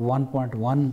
1.1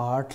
8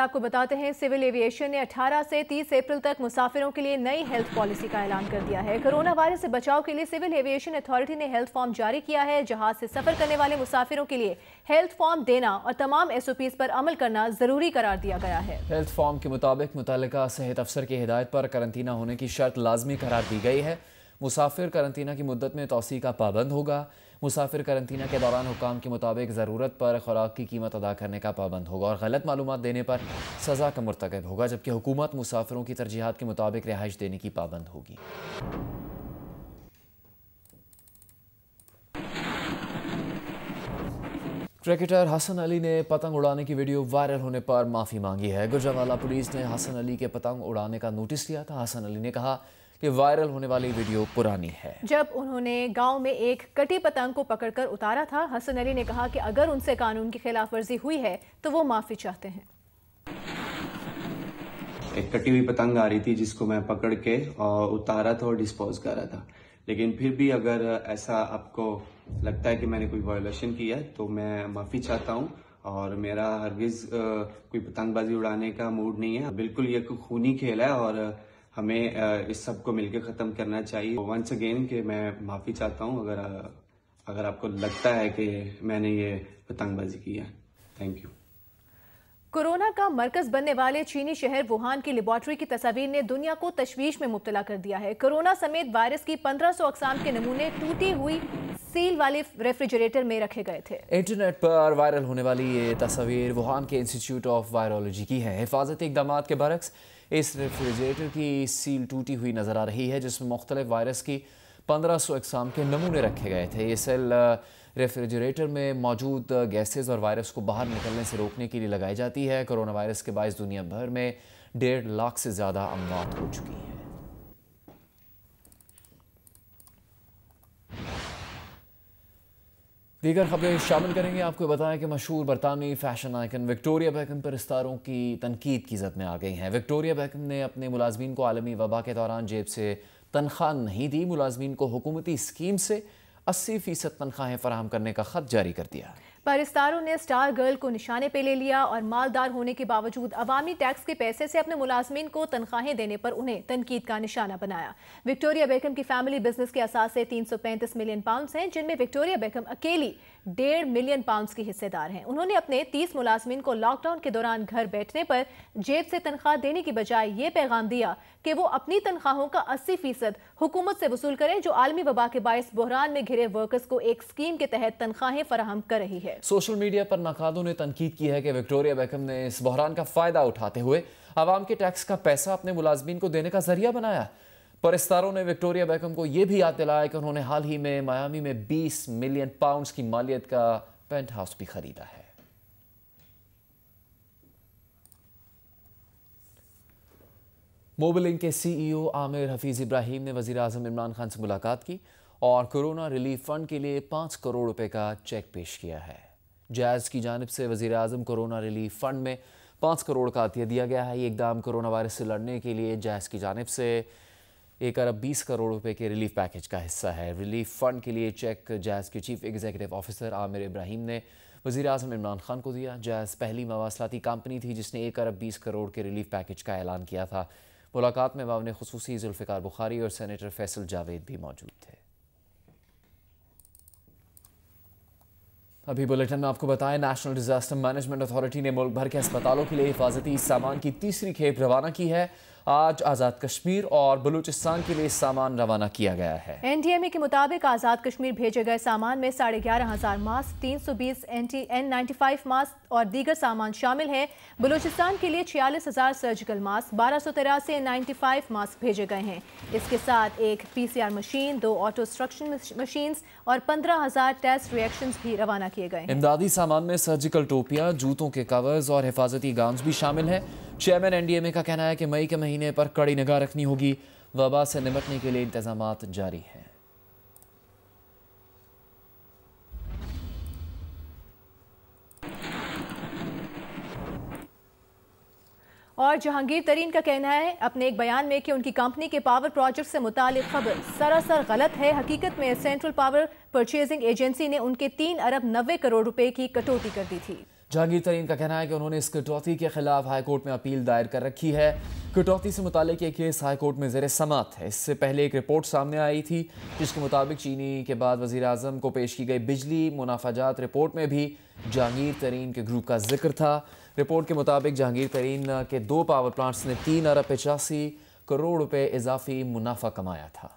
آپ کو بتاتے ہیں سول ایویشن نے 18 سے 30 اپریل تک مسافروں کے لیے نئی ہیلتھ پالیسی کا اعلان کر دیا ہے۔ کرونا وائرس سے بچاؤ کے لیے سول ایویشن اتھارٹی نے ہیلتھ فارم جاری کیا ہے۔ جہاز سے سفر کرنے والے مسافروں کے لیے ہیلتھ فارم دینا اور تمام SOPs پر عمل کرنا ضروری قرار دیا گیا ہے۔ ہیلتھ فارم کے مطابق متعلقہ صحت افسر کی ہدایت پر قرنطینہ ہونے کی شرط لازمی قرار دی گئی ہے۔ مسافر قرنطینہ کی مدت میں توسیع کا پابند ہوگا۔ مسافر قرنطینہ کے دوران حکام کے مطابق ضرورت پر خوراک کی قیمت ادا کرنے کا پابند ہوگا اور غلط معلومات دینے پر سزا کا مرتکب ہوگا، جبکہ حکومت مسافروں کی ترجیحات کے مطابق رہائش دینے کی پابند ہوگی۔ کرکٹر حسن علی نے پتنگ اڑانے کی ویڈیو وائرل ہونے پر معافی مانگی ہے۔ گجرانوالہ پولیس نے حسن علی کے پتنگ اڑانے کا نوٹس لیا تھا۔ حسن علی نے کہا کہ وائرل ہونے والی ویڈیو پرانی ہے۔ جب انہوں نے گاؤں میں ایک کٹی پتنگ کو پکڑ کر اتارا تھا، حسن علی نے کہا کہ اگر ان سے قانون کی خلاف ورزی ہوئی ہے تو وہ معافی چاہتے ہیں۔ ایک کٹی ہوئی پتنگ آ رہی تھی جس کو میں پکڑ کے اتارا تھا اور ڈسپوز کر رہا تھا، لیکن پھر بھی اگر ایسا آپ کو لگتا ہے کہ میں نے کوئی وائلیشن کیا ہے تو میں معافی چاہتا ہوں، اور میرا ہرگز کوئی پتنگ بازی اڑانے کا موڈ نہیں ہے۔ بالکل یہ کوئی خونی کھیل ہے اور ہمیں اس سب کو مل کے ختم کرنا چاہیے۔ ونس اگین کہ میں معافی چاہتا ہوں اگر آپ کو لگتا ہے کہ میں نے یہ پتنگ بازی کی ہے۔ Thank you. کورونا کا مرکز بننے والے چینی شہر ووہان کی لیبارٹری کی تصاویر نے دنیا کو تشویش میں مبتلا کر دیا ہے۔ کورونا سمیت وائرس کی 1500 اقسام کے نمونے ٹوٹی ہوئی سیل والے ریفریجریٹر میں رکھے گئے تھے۔ انٹرنیٹ پر وائرل ہونے والی یہ تصاویر ووہان کے انسٹیٹیوٹ آف وائرولوجی کی ہے۔ حفاظتی اقدامات کے برعکس اس ریفریجریٹر کی سیل ٹوٹی ہوئی نظر آ رہی ہے، جس میں مختلف وائرس کی 1500 اقسام کے نمونے رکھے گئے تھے۔ یہ سیل ریفریجریٹر میں موجود گیسز اور وائرس کو باہر نکلنے سے روکنے کے لیے لگائی جاتی ہے۔ کرونا وائرس کے باعث دنیا بھر میں 1.5 لاکھ سے زیادہ اموات ہو چکی ہیں۔ دیگر خبریں شامل کریں گے۔ آپ کو بتائیں کہ مشہور برطانوی فیشن آئیکن وکٹوریہ بیکم پر ستاروں کی تنقید کی زد میں آ گئی ہیں۔ وکٹوریہ بیکم نے اپنے ملازمین کو عالمی وبا کے دوران جیب سے تنخواہ نہیں دی۔ ملازمین کو حکومتی اسکیم سے 80% تنخواہیں فراہم کرنے کا خط جاری کر دیا۔ پرستاروں نے سٹار گرل کو نشانے پہ لے لیا اور مالدار ہونے کے باوجود عوامی ٹیکس کے پیسے سے اپنے ملازمین کو تنخواہیں دینے پر انہیں تنقید کا نشانہ بنایا۔ وکٹوریہ بیکم کی فیملی بزنس کے اثاثے 335 ملین پاؤنڈز ہیں، جن میں وکٹوریہ بیکم اکیلی 1.5 ملین پاؤنڈز کی حصے دار ہیں۔ انہوں نے اپنے 30 ملازمین کو لاک ڈاؤن کے دوران گھر بیٹھنے پر جیب سے تنخواہ دینے کی بجائے یہ پیغام دیا کہ وہ اپنی تنخواہوں کا 80% حکومت سے وصول کریں، جو عالمی وبا کے باعث بحران میں گھرے ورکرز کو ایک اسکیم کے تحت تنخواہیں فراہم کر رہی ہے۔ سوشل میڈیا پر ناقادوں نے تنقید کی ہے کہ وکٹوریہ بیکم نے اس بحران کا فائدہ اٹھاتے ہوئے عوام کے ٹیکس کا پیسہ اپنے ملازمین کو دینے کا ذریعہ بنایا۔ پرستاروں نے وکٹوریہ بیکم کو یہ بھی یاد دلایا کہ انہوں نے حال ہی میں میامی میں 20 ملین پاؤنڈز کی مالیت کا پینٹ ہاؤس بھی خریدا ہے۔ موبلنگ کے CEO عامر حفیظ ابراہیم نے وزیر اعظم عمران خان سے ملاقات کی اور کورونا ریلیف فنڈ کے لیے 5 کروڑ روپے کا چیک پیش کیا ہے۔ جائز کی جانب سے وزیر اعظم کورونا ریلیف فنڈ میں 5 کروڑ کا عطیہ دیا گیا ہے۔ یہ اقدام کورونا وائرس سے لڑنے کے لیے جائز کی جانب سے 1 ارب 20 کروڑ روپے کے ریلیف پیکج کا حصہ ہے۔ ریلیف فنڈ کے لیے چیک جائز کے چیف ایگزیکٹو آفیسر عامر ابراہیم نے وزیر اعظم عمران خان کو دیا۔ جائز پہلی مواصلاتی کمپنی تھی جس نے 1 ارب 20 کروڑ کے ریلیف پیکج کا اعلان کیا تھا۔ ملاقات میں معاون خصوصی ذوالفقار بخاری اور سینیٹر فیصل جاوید بھی موجود تھے۔ ابھی بلیٹن میں آپ کو بتائیں، نیشنل ڈیزاسٹر مینجمنٹ اتھارٹی نے ملک بھر کے اسپتالوں کے لیے حفاظتی سامان کی تیسری کھیپ روانہ کی ہے۔ آج آزاد کشمیر اور بلوچستان کے لیے سامان روانہ کیا گیا ہے۔ NDMA کے مطابق آزاد کشمیر بھیجے گئے سامان میں 11,500 ماسک، 320 N95 ماسک اور دیگر سامان شامل ہیں۔ بلوچستان کے لیے 46,000 سرجیکل ماسک، 1283 N95 ماسک بھیجے گئے ہیں۔ اس کے ساتھ ایک PCR مشین، 2 آٹو سٹرکشن مشینز اور 15,000 ٹیسٹ ریئیکشنز بھی روانہ کیے گئے ہیں۔ امدادی سامان میں سرجیکل ٹوپیاں، جوتوں کے کورز اور حفاظتی گاؤنز بھی شامل ہیں۔ چیئرمین NDMA کا کہنا ہے کہ مئی کے مہینے پر کڑی نگاہ رکھنی ہوگی۔ وبا سے نمٹنے کے لیے انتظامات جاری ہیں۔ اور جہانگیر ترین کا کہنا ہے اپنے ایک بیان میں کہ ان کی کمپنی کے پاور پروجیکٹ سے متعلق خبر سراسر غلط ہے۔ حقیقت میں سینٹرل پاور پرچیزنگ ایجنسی نے ان کے 3 ارب 90 کروڑ روپے کی کٹوتی کر دی تھی۔ جہانگیر ترین کا کہنا ہے کہ انہوں نے اس کٹوتی کے خلاف ہائی کورٹ میں اپیل دائر کر رکھی ہے۔ کٹوتی سے متعلق یہ کیس ہائی کورٹ میں زیر سماعت ہے۔ اس سے پہلے ایک رپورٹ سامنے آئی تھی جس کے مطابق چینی کے بعد وزیر اعظم کو پیش کی گئی بجلی منافع جات رپورٹ میں بھی جہانگیر ترین کے گروپ کا ذکر تھا۔ رپورٹ کے مطابق جہانگیر ترین کے 2 پاور پلانٹس نے 3 ارب 85 کروڑ روپے اضافی منافع کمایا تھا۔